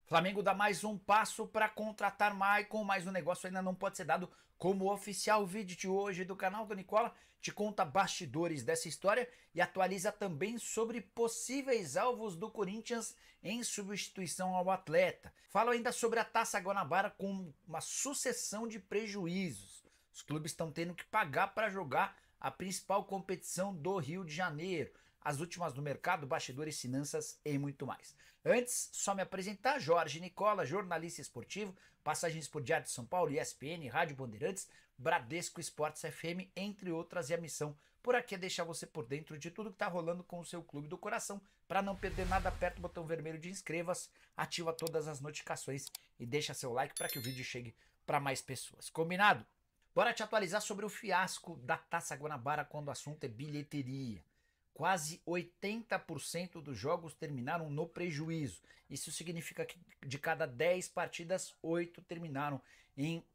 Flamengo dá mais um passo para contratar Maicon, mas o negócio ainda não pode ser dado como oficial. O vídeo de hoje do canal do Nicola te conta bastidores dessa história e atualiza também sobre possíveis alvos do Corinthians em substituição ao atleta. Falo ainda sobre a Taça Guanabara com uma sucessão de prejuízos. Os clubes estão tendo que pagar para jogar a principal competição do Rio de Janeiro. As últimas do mercado, bastidores, finanças e muito mais. Antes, só me apresentar, Jorge Nicola, jornalista esportivo, passagens por Diário de São Paulo, ESPN, Rádio Bandeirantes, Bradesco Esportes FM, entre outras, e a missão por aqui é deixar você por dentro de tudo que está rolando com o seu clube do coração. Para não perder nada, aperta o botão vermelho de inscreva-se, ativa todas as notificações e deixa seu like para que o vídeo chegue para mais pessoas. Combinado? Bora te atualizar sobre o fiasco da Taça Guanabara quando o assunto é bilheteria. Quase 80% dos jogos terminaram no prejuízo. Isso significa que de cada 10 partidas, 8 terminaram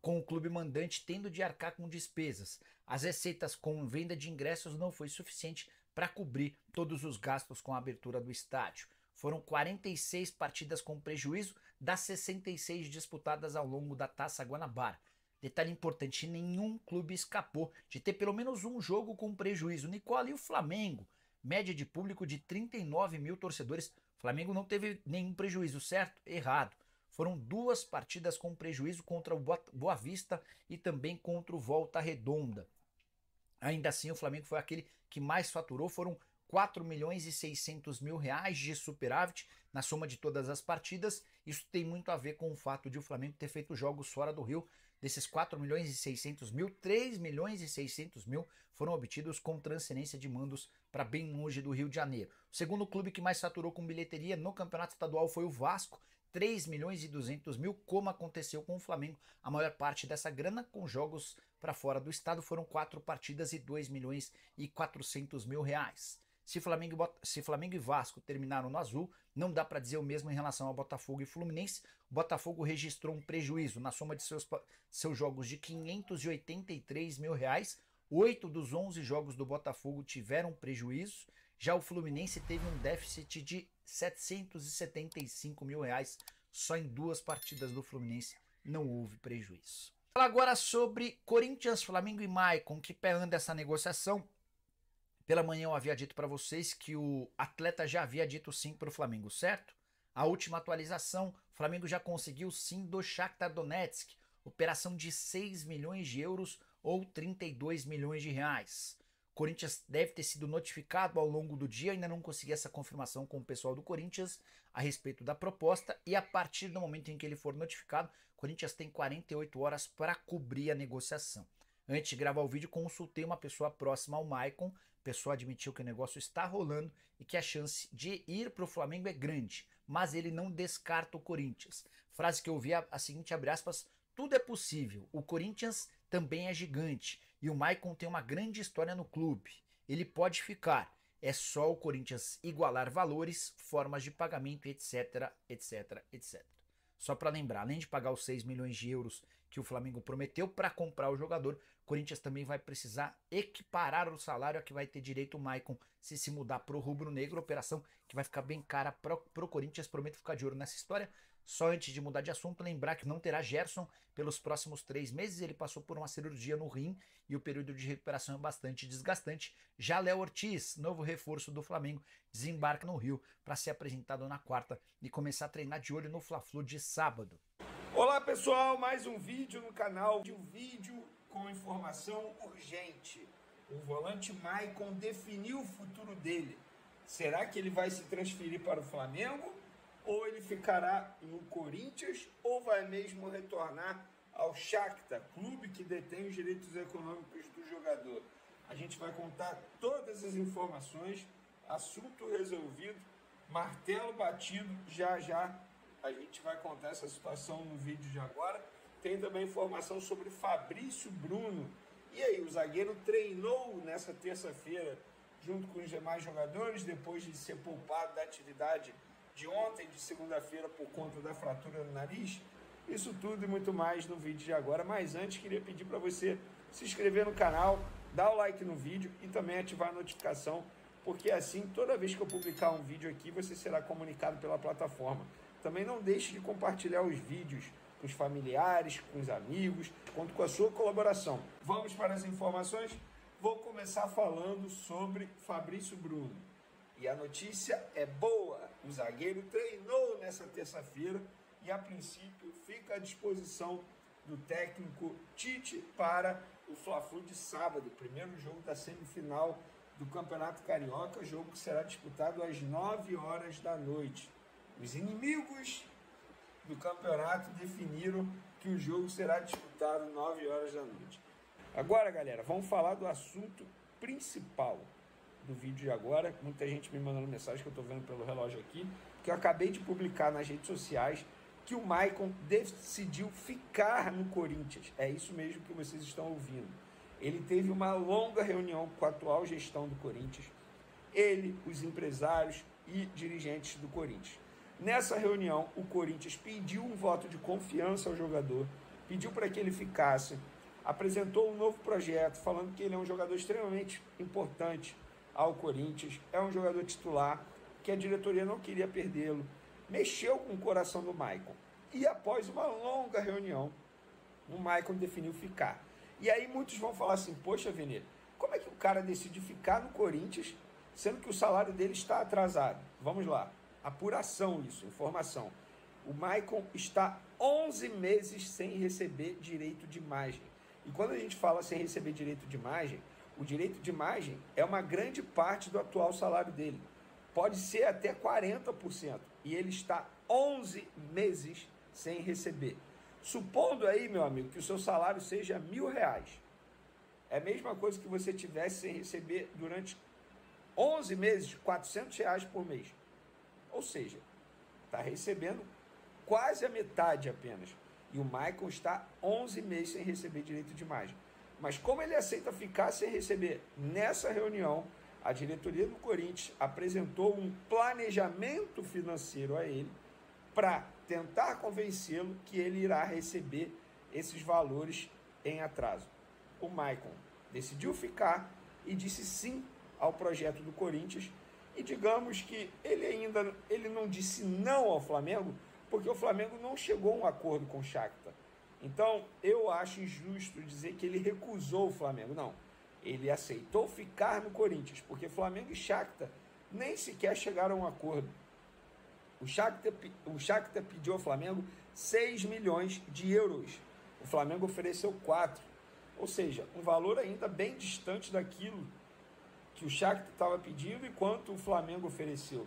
com o clube mandante tendo de arcar com despesas. As receitas com venda de ingressos não foi suficiente para cobrir todos os gastos com a abertura do estádio. Foram 46 partidas com prejuízo das 66 disputadas ao longo da Taça Guanabara. Detalhe importante, nenhum clube escapou de ter pelo menos um jogo com prejuízo. Nicola, e o Flamengo? Média de público de 39 mil torcedores. O Flamengo não teve nenhum prejuízo, certo? Errado. Foram 2 partidas com prejuízo contra o Boa Vista e também contra o Volta Redonda. Ainda assim, o Flamengo foi aquele que mais faturou, foram 4 milhões e 600 mil reais de superávit na soma de todas as partidas. Isso tem muito a ver com o fato de o Flamengo ter feito jogos fora do Rio. Desses 4 milhões e 600 mil, 3 milhões e 600 mil foram obtidos com transferência de mandos para bem longe do Rio de Janeiro. O segundo clube que mais faturou com bilheteria no campeonato estadual foi o Vasco, 3 milhões e 200 mil, como aconteceu com o Flamengo. A maior parte dessa grana com jogos para fora do estado foram 4 partidas e 2 milhões e 400 mil reais. Se Flamengo e Vasco terminaram no azul, não dá para dizer o mesmo em relação ao Botafogo e Fluminense. O Botafogo registrou um prejuízo na soma de seus jogos de 583 mil reais. 8 dos 11 jogos do Botafogo tiveram prejuízo. Já o Fluminense teve um déficit de 775 mil reais. Só em 2 partidas do Fluminense não houve prejuízo. Fala agora sobre Corinthians, Flamengo e Maicon. Que pé anda essa negociação? Pela manhã eu havia dito para vocês que o atleta já havia dito sim para o Flamengo, certo? A última atualização, o Flamengo já conseguiu sim do Shakhtar Donetsk, operação de 6 milhões de euros ou 32 milhões de reais. O Corinthians deve ter sido notificado ao longo do dia, ainda não consegui essa confirmação com o pessoal do Corinthians a respeito da proposta, e a partir do momento em que ele for notificado, o Corinthians tem 48 horas para cobrir a negociação. Antes de gravar o vídeo, consultei uma pessoa próxima ao Maicon. A pessoa admitiu que o negócio está rolando e que a chance de ir para o Flamengo é grande, mas ele não descarta o Corinthians. Frase que eu ouvi a seguinte, abre aspas, tudo é possível, o Corinthians também é gigante e o Maicon tem uma grande história no clube. Ele pode ficar, é só o Corinthians igualar valores, formas de pagamento, etc, etc, etc. Só para lembrar, além de pagar os 6 milhões de euros que o Flamengo prometeu para comprar o jogador, o Corinthians também vai precisar equiparar o salário a que vai ter direito o Maicon se mudar para o rubro-negro, operação que vai ficar bem cara para o Corinthians. Prometo ficar de olho nessa história. Só antes de mudar de assunto, lembrar que não terá Gerson pelos próximos 3 meses. Ele passou por uma cirurgia no rim e o período de recuperação é bastante desgastante. Já Léo Ortiz, novo reforço do Flamengo, desembarca no Rio para ser apresentado na quarta e começar a treinar de olho no Fla-Flu de sábado. Olá pessoal, mais um vídeo no canal, um vídeo com informação urgente. O volante Maicon definiu o futuro dele. Será que ele vai se transferir para o Flamengo? Ou ele ficará no Corinthians? Ou vai mesmo retornar ao Shakhtar, clube que detém os direitos econômicos do jogador? A gente vai contar todas as informações, assunto resolvido, martelo batido, já já. A gente vai contar essa situação no vídeo de agora. Tem também informação sobre Fabrício Bruno. E aí, o zagueiro treinou nessa terça-feira junto com os demais jogadores, depois de ser poupado da atividade de ontem, de segunda-feira, por conta da fratura no nariz. Isso tudo e muito mais no vídeo de agora. Mas antes, queria pedir para você se inscrever no canal, dar o like no vídeo e também ativar a notificação, porque assim, toda vez que eu publicar um vídeo aqui, você será comunicado pela plataforma. Também não deixe de compartilhar os vídeos com os familiares, com os amigos, conto com a sua colaboração. Vamos para as informações? Vou começar falando sobre Fabrício Bruno. E a notícia é boa. O zagueiro treinou nessa terça-feira e, a princípio, fica à disposição do técnico Tite para o Fla-Flu de sábado, primeiro jogo da semifinal do Campeonato Carioca, jogo que será disputado às 9 horas da noite. Os inimigos do campeonato definiram que o jogo será disputado às 9 horas da noite. Agora, galera, vamos falar do assunto principal do vídeo de agora. Muita gente me mandando mensagem que eu estou vendo pelo relógio aqui, que eu acabei de publicar nas redes sociais, que o Maicon decidiu ficar no Corinthians. É isso mesmo que vocês estão ouvindo. Ele teve uma longa reunião com a atual gestão do Corinthians, ele, os empresários e dirigentes do Corinthians. Nessa reunião, o Corinthians pediu um voto de confiança ao jogador, pediu para que ele ficasse, apresentou um novo projeto, falando que ele é um jogador extremamente importante ao Corinthians, é um jogador titular, que a diretoria não queria perdê-lo, mexeu com o coração do Maicon. E após uma longa reunião, o Maicon definiu ficar. E aí muitos vão falar assim, poxa, Vene, como é que o cara decide ficar no Corinthians, sendo que o salário dele está atrasado? Vamos lá. Apuração isso, informação. O Maicon está 11 meses sem receber direito de imagem. E quando a gente fala sem receber direito de imagem, o direito de imagem é uma grande parte do atual salário dele. Pode ser até 40%. E ele está 11 meses sem receber. Supondo aí, meu amigo, que o seu salário seja R$1.000. É a mesma coisa que você tivesse sem receber durante 11 meses, R$400 por mês. Ou seja, está recebendo quase a metade apenas. E o Maicon está 11 meses sem receber direito de imagem. Mas como ele aceita ficar sem receber, nessa reunião, a diretoria do Corinthians apresentou um planejamento financeiro a ele para tentar convencê-lo que ele irá receber esses valores em atraso. O Maicon decidiu ficar e disse sim ao projeto do Corinthians. E digamos que ele não disse não ao Flamengo, porque o Flamengo não chegou a um acordo com o Shakhtar. Então, eu acho injusto dizer que ele recusou o Flamengo. Não, ele aceitou ficar no Corinthians, porque Flamengo e Shakhtar nem sequer chegaram a um acordo. O Shakhtar pediu ao Flamengo 6 milhões de euros. O Flamengo ofereceu 4. Ou seja, um valor ainda bem distante daquilo que o Shakhtar estava pedindo e quanto o Flamengo ofereceu.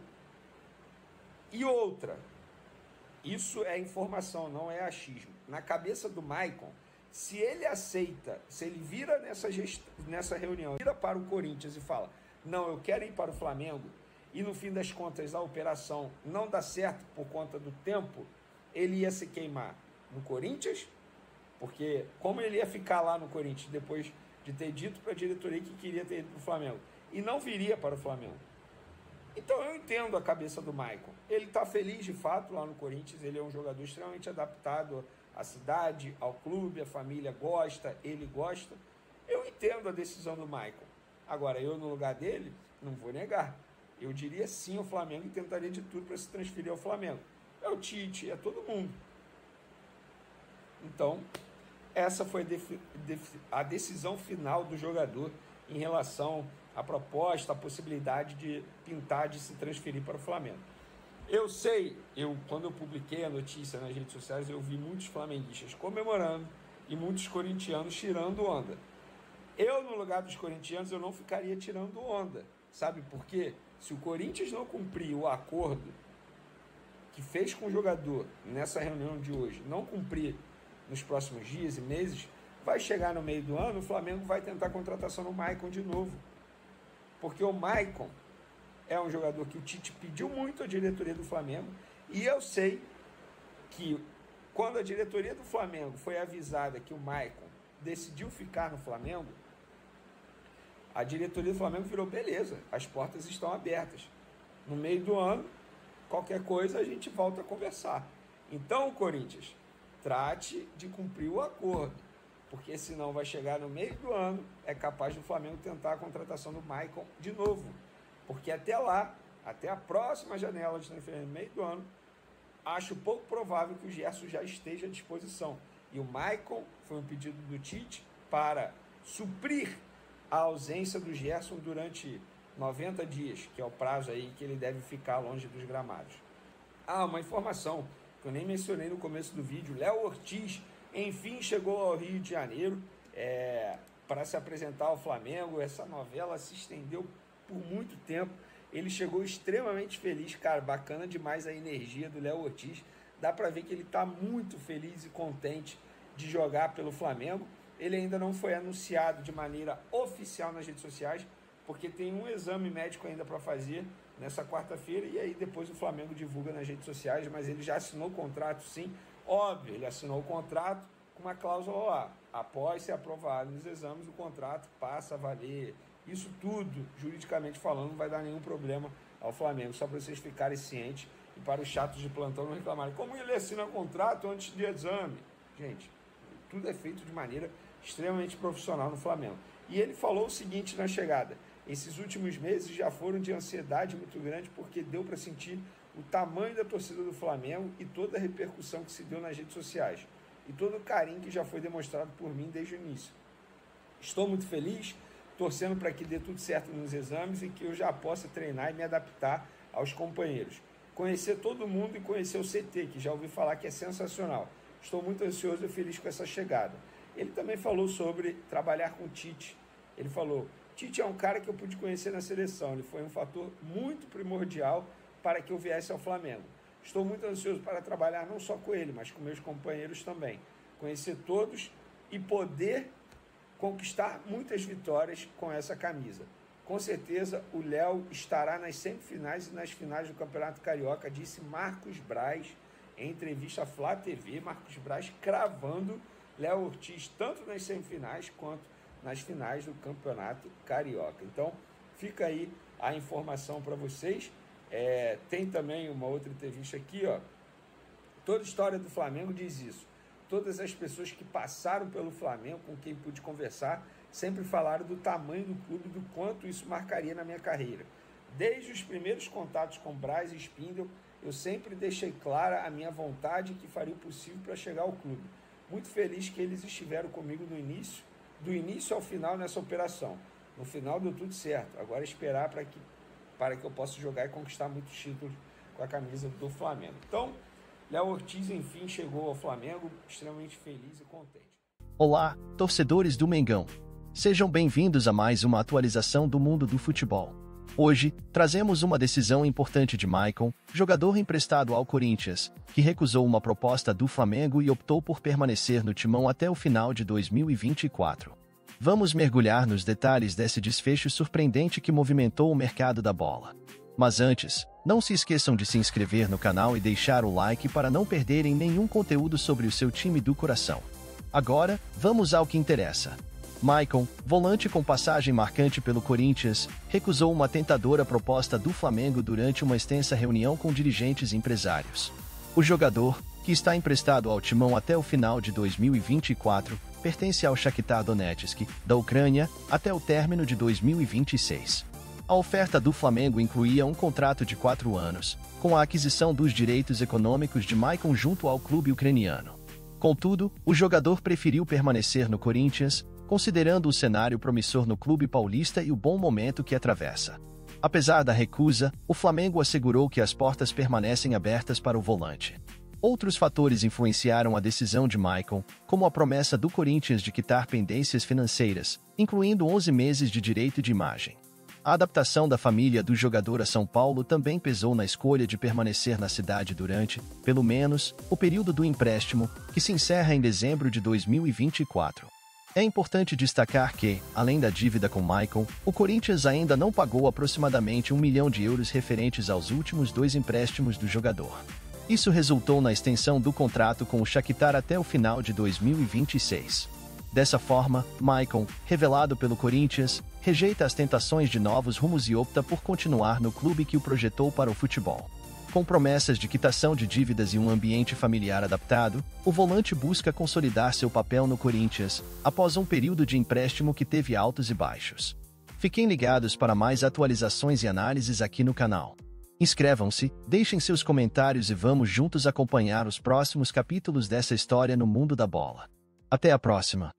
E outra, isso é informação, não é achismo. Na cabeça do Maicon, se ele aceita, se ele vira nessa reunião, vira para o Corinthians e fala, não, eu quero ir para o Flamengo, e no fim das contas a operação não dá certo por conta do tempo, ele ia se queimar no Corinthians, porque como ele ia ficar lá no Corinthians depois de ter dito para a diretoria que queria ter ido para o Flamengo, e não viria para o Flamengo. Então eu entendo a cabeça do Maicon. Ele está feliz de fato lá no Corinthians, ele é um jogador extremamente adaptado à cidade, ao clube, a família gosta, ele gosta. Eu entendo a decisão do Maicon. Agora, eu no lugar dele, não vou negar. Eu diria sim ao Flamengo e tentaria de tudo para se transferir ao Flamengo. É o Tite, é todo mundo. Então, essa foi a decisão final do jogador em relação à proposta, a possibilidade de pintar, de se transferir para o Flamengo. Eu sei, quando eu publiquei a notícia nas redes sociais, eu vi muitos flamenguistas comemorando e muitos corintianos tirando onda. Eu, no lugar dos corintianos, eu não ficaria tirando onda. Sabe por quê? Se o Corinthians não cumprir o acordo que fez com o jogador nessa reunião de hoje, não cumprir nos próximos dias e meses, vai chegar no meio do ano, o Flamengo vai tentar a contratação do Maicon de novo. Porque o Maicon é um jogador que o Tite pediu muito à diretoria do Flamengo, e eu sei que quando a diretoria do Flamengo foi avisada que o Maicon decidiu ficar no Flamengo, a diretoria do Flamengo virou, beleza, as portas estão abertas. No meio do ano, qualquer coisa a gente volta a conversar. Então, Corinthians, trate de cumprir o acordo, porque senão vai chegar no meio do ano, é capaz do Flamengo tentar a contratação do Maicon de novo. Porque até lá, até a próxima janela de transferência no meio do ano, acho pouco provável que o Gerson já esteja à disposição. E o Maicon foi um pedido do Tite para suprir a ausência do Gerson durante 90 dias, que é o prazo aí que ele deve ficar longe dos gramados. Uma informação que eu nem mencionei no começo do vídeo: Léo Ortiz, enfim, chegou ao Rio de Janeiro para se apresentar ao Flamengo. Essa novela se estendeu por muito tempo. Ele chegou extremamente feliz, cara, bacana demais a energia do Léo Ortiz. Dá para ver que ele está muito feliz e contente de jogar pelo Flamengo. Ele ainda não foi anunciado de maneira oficial nas redes sociais, porque tem um exame médico ainda para fazer nessa quarta-feira, e aí depois o Flamengo divulga nas redes sociais, mas ele já assinou o contrato, sim. Óbvio, ele assinou o contrato com uma cláusula lá: após ser aprovado nos exames, o contrato passa a valer. Isso tudo, juridicamente falando, não vai dar nenhum problema ao Flamengo, só para vocês ficarem cientes e para os chatos de plantão não reclamarem. Como ele assina contrato antes de exame? Gente, tudo é feito de maneira extremamente profissional no Flamengo. E ele falou o seguinte na chegada: esses últimos meses já foram de ansiedade muito grande, porque deu para sentir o tamanho da torcida do Flamengo e toda a repercussão que se deu nas redes sociais, e todo o carinho que já foi demonstrado por mim desde o início. Estou muito feliz, torcendo para que dê tudo certo nos exames e que eu já possa treinar e me adaptar aos companheiros. Conhecer todo mundo e conhecer o CT, que já ouvi falar que é sensacional. Estou muito ansioso e feliz com essa chegada. Ele também falou sobre trabalhar com o Tite. Ele falou: Tite é um cara que eu pude conhecer na seleção. Ele foi um fator muito primordial para que eu viesse ao Flamengo. Estou muito ansioso para trabalhar não só com ele, mas com meus companheiros também. Conhecer todos e poder conquistar muitas vitórias com essa camisa. Com certeza o Léo estará nas semifinais e nas finais do Campeonato Carioca, disse Marcos Braz em entrevista à Flá TV. Marcos Braz cravando Léo Ortiz tanto nas semifinais quanto nas finais do Campeonato Carioca. Então fica aí a informação para vocês. Tem também uma outra entrevista aqui, ó. Toda a história do Flamengo diz isso. Todas as pessoas que passaram pelo Flamengo, com quem pude conversar, sempre falaram do tamanho do clube, do quanto isso marcaria na minha carreira. Desde os primeiros contatos com Braz e Spindel, eu sempre deixei clara a minha vontade que faria o possível para chegar ao clube. Muito feliz que eles estiveram comigo do início ao final nessa operação. No final deu tudo certo. Agora esperar para que eu possa jogar e conquistar muitos títulos com a camisa do Flamengo. Então, Léo Ortiz, enfim, chegou ao Flamengo extremamente feliz e contente. Olá, torcedores do Mengão. Sejam bem-vindos a mais uma atualização do mundo do futebol. Hoje, trazemos uma decisão importante de Maicon, jogador emprestado ao Corinthians, que recusou uma proposta do Flamengo e optou por permanecer no timão até o final de 2024. Vamos mergulhar nos detalhes desse desfecho surpreendente que movimentou o mercado da bola. Mas antes, não se esqueçam de se inscrever no canal e deixar o like para não perderem nenhum conteúdo sobre o seu time do coração. Agora, vamos ao que interessa. Maicon, volante com passagem marcante pelo Corinthians, recusou uma tentadora proposta do Flamengo durante uma extensa reunião com dirigentes e empresários. O jogador, que está emprestado ao timão até o final de 2024, pertence ao Shakhtar Donetsk, da Ucrânia, até o término de 2026. A oferta do Flamengo incluía um contrato de 4 anos, com a aquisição dos direitos econômicos de Maicon junto ao clube ucraniano. Contudo, o jogador preferiu permanecer no Corinthians, considerando o cenário promissor no clube paulista e o bom momento que atravessa. Apesar da recusa, o Flamengo assegurou que as portas permanecem abertas para o volante. Outros fatores influenciaram a decisão de Maicon, como a promessa do Corinthians de quitar pendências financeiras, incluindo 11 meses de direito de imagem. A adaptação da família do jogador a São Paulo também pesou na escolha de permanecer na cidade durante, pelo menos, o período do empréstimo, que se encerra em dezembro de 2024. É importante destacar que, além da dívida com Maicon, o Corinthians ainda não pagou aproximadamente €1 milhão referentes aos últimos 2 empréstimos do jogador. Isso resultou na extensão do contrato com o Shakhtar até o final de 2026. Dessa forma, Maicon, revelado pelo Corinthians, rejeita as tentações de novos rumos e opta por continuar no clube que o projetou para o futebol. Com promessas de quitação de dívidas e um ambiente familiar adaptado, o volante busca consolidar seu papel no Corinthians, após um período de empréstimo que teve altos e baixos. Fiquem ligados para mais atualizações e análises aqui no canal. Inscrevam-se, deixem seus comentários e vamos juntos acompanhar os próximos capítulos dessa história no mundo da bola. Até a próxima!